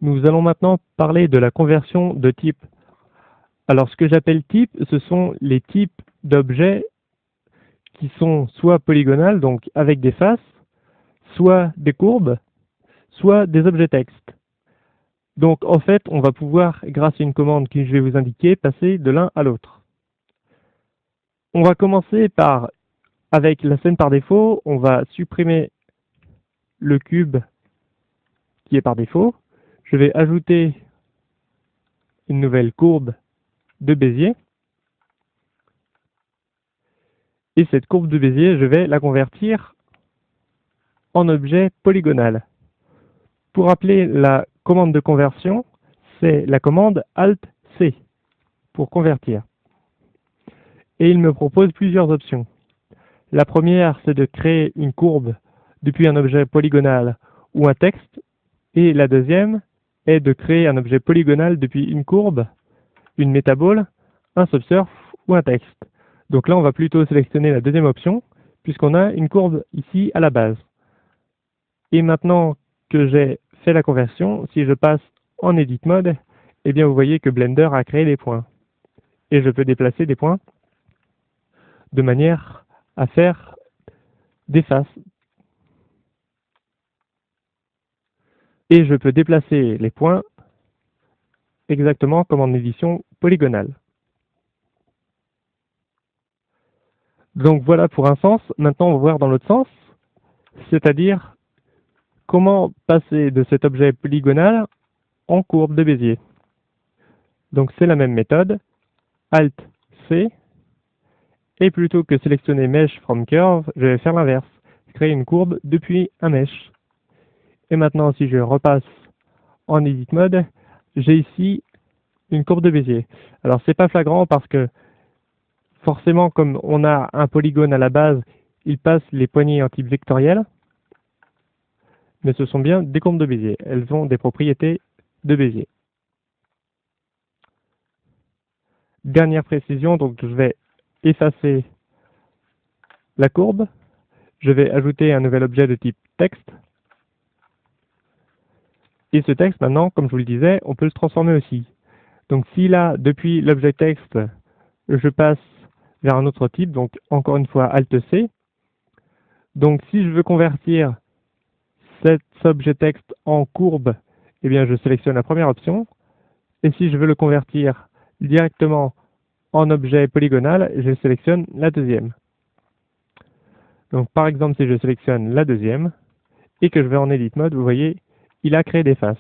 Nous allons maintenant parler de la conversion de type. Alors ce que j'appelle type, ce sont les types d'objets qui sont soit polygonales, donc avec des faces, soit des courbes, soit des objets textes. Donc en fait, on va pouvoir, grâce à une commande que je vais vous indiquer, passer de l'un à l'autre. On va commencer avec la scène par défaut, on va supprimer le cube qui est par défaut. Je vais ajouter une nouvelle courbe de Bézier. Et cette courbe de Bézier, je vais la convertir en objet polygonal. Pour appeler la commande de conversion, c'est la commande Alt-C pour convertir. Et il me propose plusieurs options. La première, c'est de créer une courbe depuis un objet polygonal ou un texte. Et la deuxième est de créer un objet polygonal depuis une courbe, une métabole, un subsurf ou un texte. Donc là, on va plutôt sélectionner la deuxième option, puisqu'on a une courbe ici à la base. Et maintenant que j'ai fait la conversion, si je passe en Edit Mode, eh bien vous voyez que Blender a créé des points. Et je peux déplacer des points de manière à faire des faces. Et je peux déplacer les points exactement comme en édition polygonale. Donc voilà pour un sens. Maintenant, on va voir dans l'autre sens, c'est-à-dire comment passer de cet objet polygonal en courbe de Bézier. Donc c'est la même méthode, Alt-C, et plutôt que sélectionner Mesh from Curve, je vais faire l'inverse, créer une courbe depuis un mesh. Et maintenant, si je repasse en Edit Mode, j'ai ici une courbe de Bézier. Alors c'est pas flagrant parce que forcément, comme on a un polygone à la base, il passe les poignées en type vectoriel, mais ce sont bien des courbes de Bézier. Elles ont des propriétés de Bézier. Dernière précision, donc je vais effacer la courbe. Je vais ajouter un nouvel objet de type texte. Et ce texte, maintenant, comme je vous le disais, on peut le transformer aussi. Donc si là, depuis l'objet texte, je passe vers un autre type, donc encore une fois Alt-C. Donc si je veux convertir cet objet texte en courbe, eh bien je sélectionne la première option. Et si je veux le convertir directement en objet polygonal, je sélectionne la deuxième. Donc par exemple, si je sélectionne la deuxième et que je vais en Edit Mode, vous voyez, il a créé des faces.